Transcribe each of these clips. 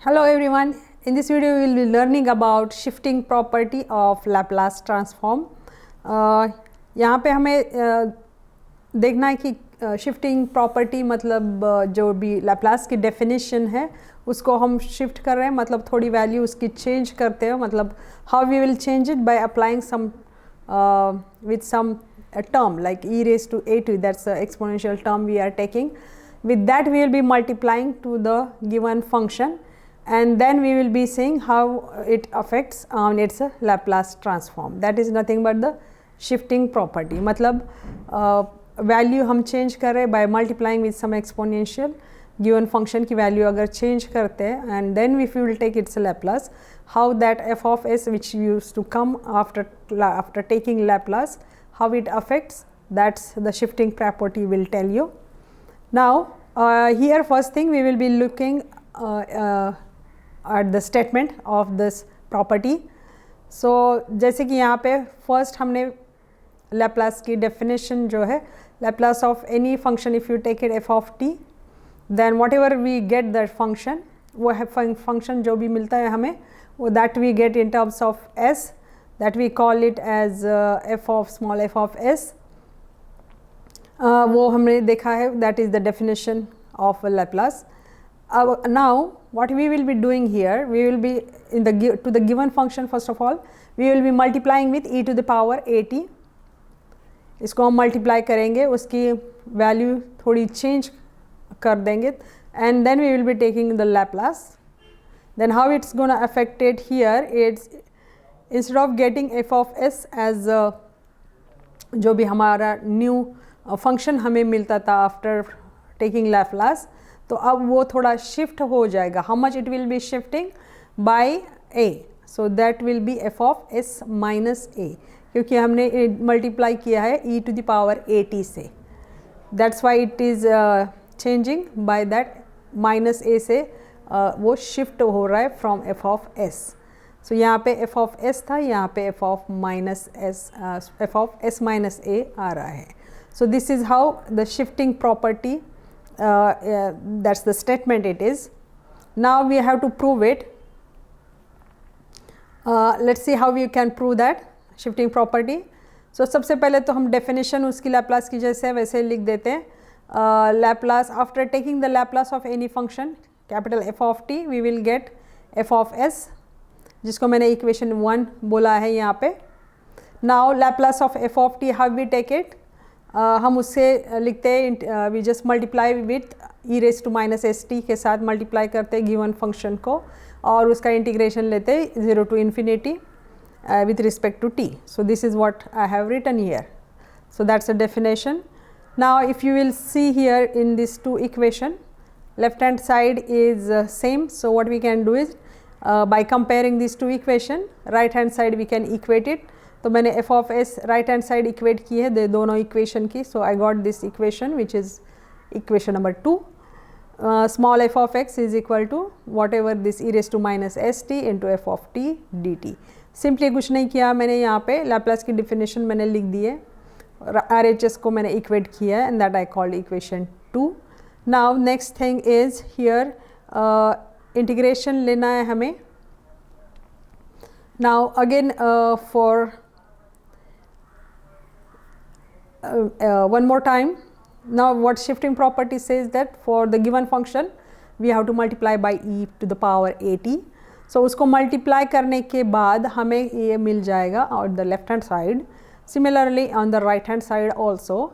Hello everyone. In this video we will be learning about shifting property of Laplace transform. यहाँ पे हमें देखना है कि shifting property मतलब जो भी Laplace की definition है उसको हम shift कर रहे हैं, मतलब थोड़ी value उसकी change करते हैं, मतलब how we will change it by applying some with some term like e raised to a2, that's the exponential term we are taking. With that we will be multiplying to the given function, and then we will be seeing how it affects on its Laplace transform. That is nothing but the shifting property. मतलब value हम change कर रहे by multiplying with some exponential, given function की value अगर change करते हैं, and then if we will take its Laplace, how that f of s which used to come after taking Laplace, how it affects, that's the shifting property will tell you. Now here first thing we will be looking at the statement of this property. So जैसे कि यहाँ पे first हमने Laplace की definition जो है, Laplace of any function if you take it f of t, then whatever we get that function, वो है function जो भी मिलता है हमें वो that we get in terms of s, that we call it as f of small f of s. वो हमने देखा है, that is the definition of Laplace. Now what we will be doing here, we will be in the to the given function, first of all we will be multiplying with e to the power at. इसको हम multiply करेंगे, उसकी value थोड़ी change कर देंगे, and then we will be taking the Laplace. Then how it's gonna affect it here, it's instead of getting f of s as जो भी हमारा new function हमें मिलता था after taking Laplace, तो अब वो थोड़ा shift हो जाएगा. How much it will be shifting? By a. So that will be f of s minus a, क्योंकि हमने multiply किया है e to the power at से. That's why it is changing by that minus a से वो shift हो रहा है from f of s. So यहाँ पे f of s था, यहाँ पे f of minus s, f of s minus a आ रहा है. So this is how the shifting property, that's the statement it is. Now we have to prove it. Let's see how we can prove that shifting property. So सबसे पहले तो हम definition उसकी Laplace की जैसे वैसे लिख देते हैं. Laplace, after taking the Laplace of any function capital F of t, we will get f of s, जिसको मैंने equation 1 बोला है यहाँ पे. Now Laplace of f of t, how we take it? हम उससे लिखते हैं, we just multiply with e raise to minus s t के साथ मल्टीप्लाई करते हैं गिवन फंक्शन को, और उसका इंटीग्रेशन लेते हैं 0 to infinity with respect to t. So this is what I have written here. So that's a definition. Now if you will see here in these two equation, left hand side is same. So what we can do is by comparing these two equation, right hand side we can equate it. तो मैंने f of s right hand side equate की है दे दोनों equation की. So I got this equation which is equation number 2. Small f of x is equal to whatever this e raised to minus st into f of t dt. Simply कुछ नहीं किया मैंने, यहाँ पे Laplace की definition मैंने लिख दी है, RHS को मैंने equate किया है, and that I called equation 2. Now next thing is here integration लेना है हमें. Now again for one more time, now what shifting property says that for the given function we have to multiply by e to the power at. So उसको multiply करने के बाद हमें ये मिल जाएगा on the left hand side. Similarly on the right hand side also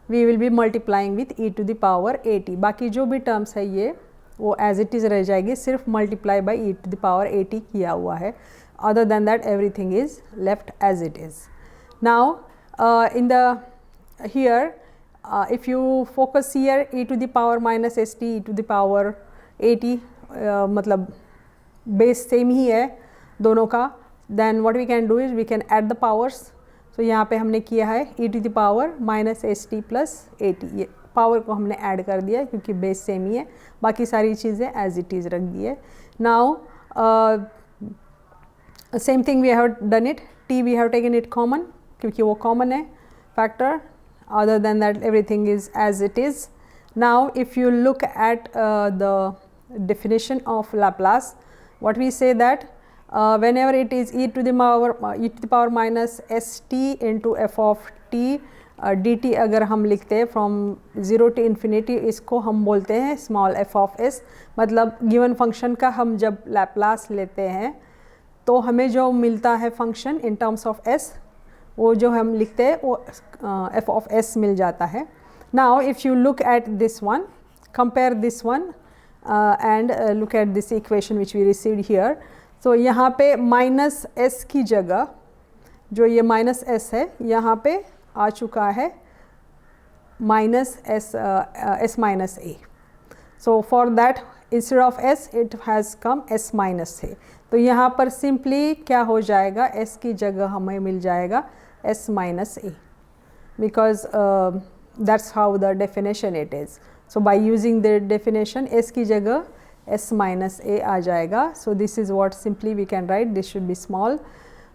we will be multiplying with e to the power at. बाकी जो भी terms है ये वो as it is रह जाएगी, सिर्फ multiply by e to the power at किया हुआ है. Other than that everything is left as it is. Now in the here if you focus here e to the power minus st e to the power at, मतलब base same ही है दोनों का, then what we can do is we can add the powers. So यहाँ पे हमने किया है e to the power minus st plus at, ये पावर को हमने ऐड कर दिया क्योंकि बेस सेम ही है, बाकी सारी चीज़ें एज इट इज़ रख दी है. Now same thing we have done it, t we have taken it common क्योंकि वो common है factor. Other than that everything is as it is. Now if you look at the definition of Laplace, what we say that whenever it is e to the power minus st into f of t dt अगर हम लिखते हैं from 0 to infinity, इसको हम बोलते हैं small f of s. मतलब given function का हम जब लैप्लास लेते हैं तो हमें जो मिलता है function in terms of s, वो जो हम लिखते हैं वो f of s मिल जाता है. Now if you look at this one, compare this one and look at this equation which we received here. So यहाँ पे माइनस s की जगह जो ये माइनस s है यहाँ पे आ चुका है minus s minus a. So for that instead of s it has come s minus a. तो यहाँ पर सिंपली क्या हो जाएगा, s की जगह हमें मिल जाएगा s minus a, because that's how the definition it is. So by using the definition s की जगह s minus a आ जाएगा. So this is what simply we can write, this should be small.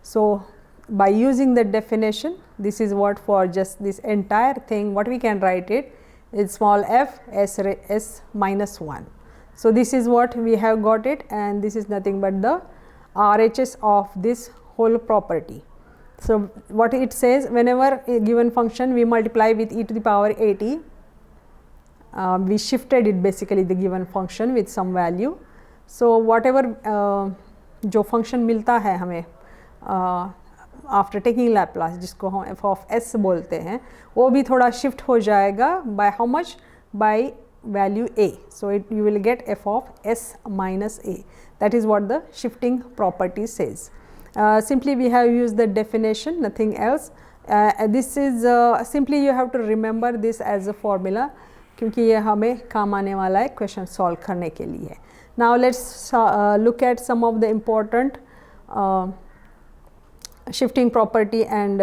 So by using the definition, this is what for just this entire thing what we can write it is small f s minus 1. So this is what we have got it, and this is nothing but the RHS of this whole property. So what it says, whenever a given function we multiply with e to the power at, we shifted it basically the given function with some value. So whatever जो function मिलता है हमें after taking Laplace, जिसको हम f of s बोलते हैं, वो भी थोड़ा shift हो जाएगा by how much, by value a. So you will get f of s minus a. That is what the shifting property says. Simply we have used the definition, nothing else. This is simply you have to remember this as a formula, क्योंकि ये हमें काम आने वाला है question solve करने के लिए. Now let's look at some of the important shifting property and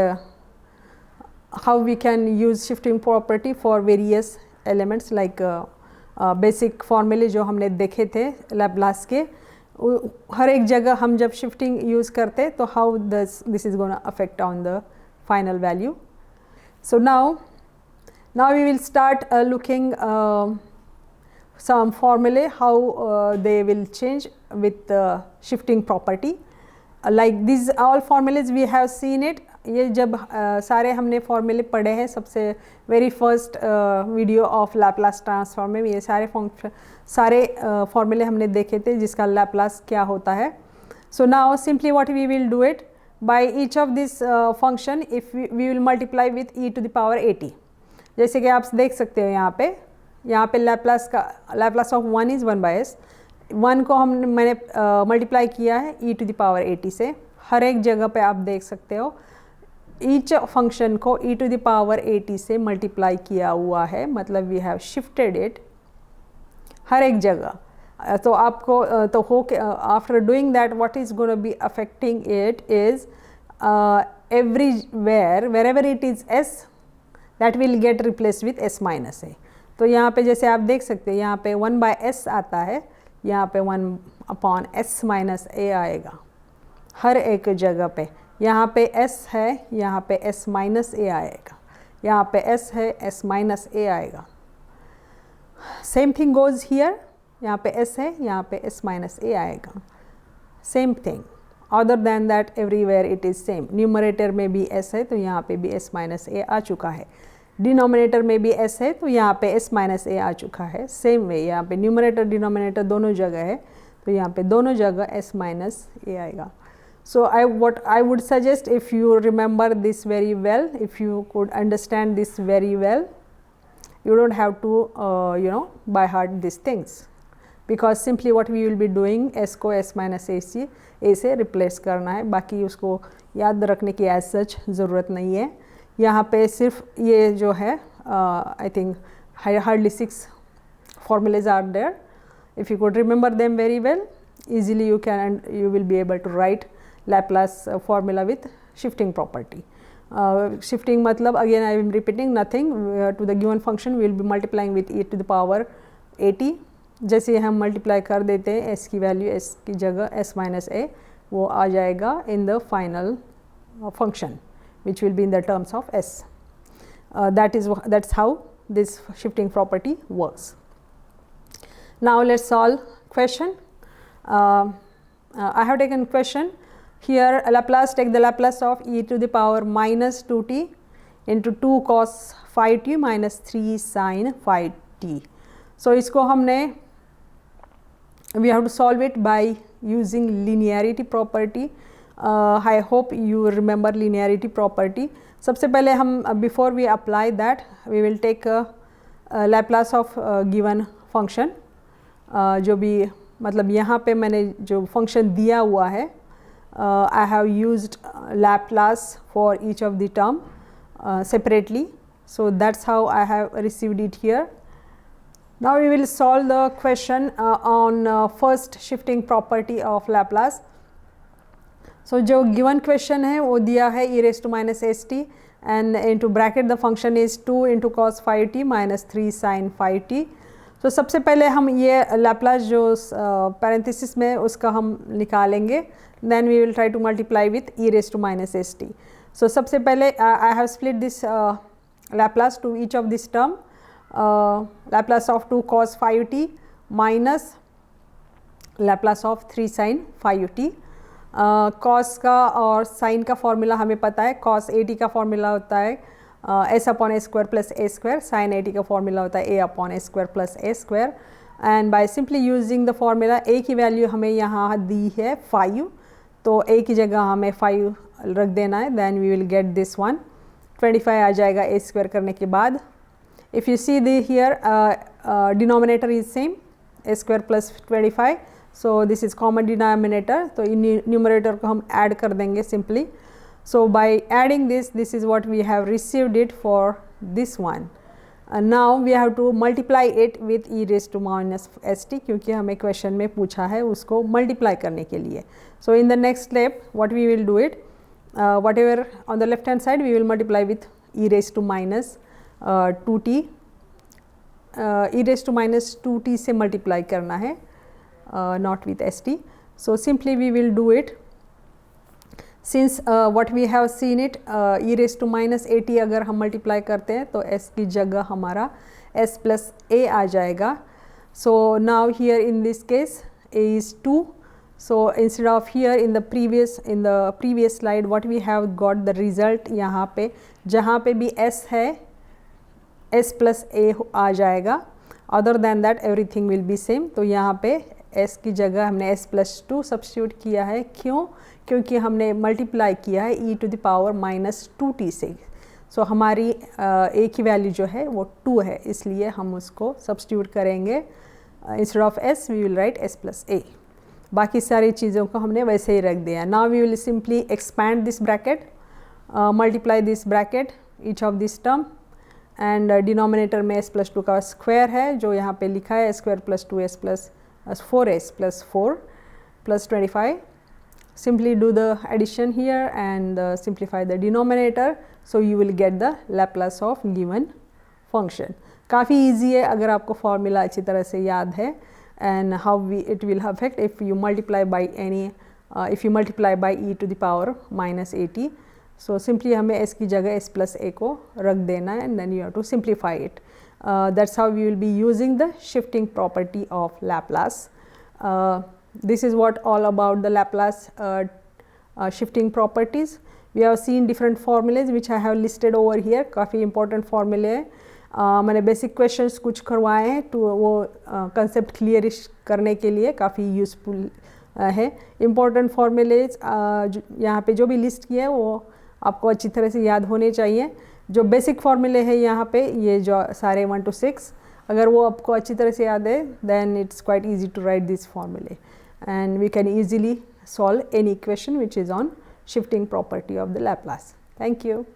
how we can use shifting property for various elements like basic formulae जो हमने देखे थे Laplace के, हर एक जगह हम जब shifting use करते तो how this is going to affect on the final value. So now we will start looking some formulae how they will change with the shifting property. Like these all formulas we have seen it. ये जब सारे हमने फॉर्मूले पढ़े हैं सबसे very first video of Laplace transform में, ये सारे फॉर्मूले हमने देखे थे जिसका लैप्लास क्या होता है. So now simply what we will do it, by each of this function if we will multiply with e to the power 80. जैसे कि आप देख सकते हो यहाँ पे लैप्लास ऑफ 1 इज़ 1/s. 1 को मैंने मल्टीप्लाई किया है e टू द पावर 80 से. हर एक जगह पे आप देख सकते हो ईच फंक्शन को e टू द पावर 80 से मल्टीप्लाई किया हुआ है, मतलब वी हैव शिफ्टेड इट हर एक जगह. तो आपको तो हो after doing that what is gonna be affecting it is everywhere wherever it is s that will get replaced with s minus a. तो यहाँ पे जैसे आप देख सकते हैं यहाँ पे 1/s आता है, यहाँ पे 1/s माइनस a आएगा हर एक जगह पे. यहाँ पे s है, यहाँ पे s माइनस a आएगा, यहाँ पे s है, s माइनस a आएगा. सेम थिंग गोज़ हियर, यहाँ पे s है, यहाँ पे s माइनस a आएगा. Same thing, other than that everywhere it is same. Numerator में भी s है तो यहाँ पे भी s माइनस a आ चुका है. डिनोमिनेटर में भी s है तो यहाँ पे s माइनस a आ चुका है. सेम वे यहाँ पे न्यूमरेटर डिनोमिनेटर दोनों जगह है तो यहाँ पे दोनों जगह s माइनस a आएगा. So what I would suggest, if you remember this very well, if you could understand this very well, you don't have to by heart these things, because simply what we will be doing s को s minus a से replace करना है. बाकी उसको याद रखने की as such ज़रूरत नहीं है. यहाँ पे सिर्फ ये जो है I think hardly 6 formulas are there. If you could remember them very well, easily you will be able to write Laplace formula with shifting property. Shifting matlab, again I am repeating, nothing to the given function we will be multiplying with e to the power 80. जैसे हम multiply कर देते हैं s की value s की जगह s minus a, वो आ जाएगा in the final function which will be in the terms of s. That's how this shifting property works. Now let's solve question. I have taken question. Here Laplace, take the Laplace of e to the power minus 2t into 2 cos phi t minus 3 sin phi t. So इसको हमने we have to solve it by using linearity property. I hope you remember linearity property. सबसे पहले हम before we apply that we will take Laplace of given function. जो भी मतलब यहाँ पे मैंने जो function दिया हुआ है I have used Laplace for each of the term separately. So that's how I have received it here. Now we will solve the question on first shifting property of Laplace. So जो given question है वो दिया है e raised to minus st and into bracket the function is 2 into cos phi t minus 3 sin phi t. तो सबसे पहले हम ये Laplace जो parenthesis में उसका हम निकालेंगे, then we will try to multiply with e raised to minus st. So सबसे पहले I have split this Laplace to each of this term. Laplace of 2 cos phi t minus Laplace of 3 sin phi t. Cos का और sin का formula हमें पता है, cos a t का formula होता है s upon a square plus a square, sin a t का फॉर्मूला होता है a upon a square plus a square. And by simply using the formula a की वैल्यू हमें यहाँ दी है 5, तो a की जगह हमें 5 रख देना है, then we will get this one 25 आ जाएगा a square करने के बाद. If you see the here denominator is same, a square plus 25, so this is common denominator, तो numerator को हम add कर देंगे simply. So by adding this, this is what we have received it for this one. Now we have to multiply it with e raised to minus st क्योंकि हमें question में पूछा है उसको multiply करने के लिए. So in the next step what we will do it, whatever on the left hand side we will multiply with e raised to minus 2t, e raised to minus 2t से multiply करना है, not with st. So simply we will do it. Since what we have seen it e raised to minus at अगर हम multiply करते हैं तो s की जगह हमारा s plus a आ जाएगा. So now here in this case a is 2. So instead of here in the previous slide what we have got the result, यहाँ पे जहाँ पे भी s है s plus a आ जाएगा. Other than that everything will be same. तो यहाँ पे s की जगह हमने s plus 2 सब्स्टिट्यूट किया है. क्यों? क्योंकि हमने मल्टीप्लाई किया है e to the power minus 2t से. सो हमारी a की वैल्यू जो है वो 2 है, इसलिए हम उसको सब्स्टिट्यूट करेंगे. Instead of s we will write s plus a. बाकी सारी चीज़ों को हमने वैसे ही रख दिया. Now we will simply expand this bracket, multiply this bracket each of this term and denominator में s प्लस 2 का स्क्वायर है जो यहाँ पे लिखा है square plus 2s plus 4s plus 4 plus 25. Simply do the addition here and simplify the denominator, so you will get the Laplace of given function. काफ़ी easy है अगर आपको formula अच्छी तरह से याद है. And how it will affect if you multiply by if you multiply by e to the power minus at. So simply हमें s की जगह s plus a को रख देना है and then you have to simplify it. That's how we will be using the shifting property of Laplace. This is what all about the Laplace shifting properties. We have seen different formulas which I have listed over here. काफ़ी important formula है. मैंने basic questions कुछ करवाए हैं तो वो concept clear करने के लिए काफ़ी useful है. Important formulas यहाँ पे जो भी list किए हैं वो आपको अच्छी तरह से याद होने चाहिए. जो basic formula है यहाँ पे ये जो सारे 1 to 6 अगर वो आपको अच्छी तरह से याद है then it's quite easy to write this formula and we can easily solve any question which is on shifting property of the Laplace. Thank you.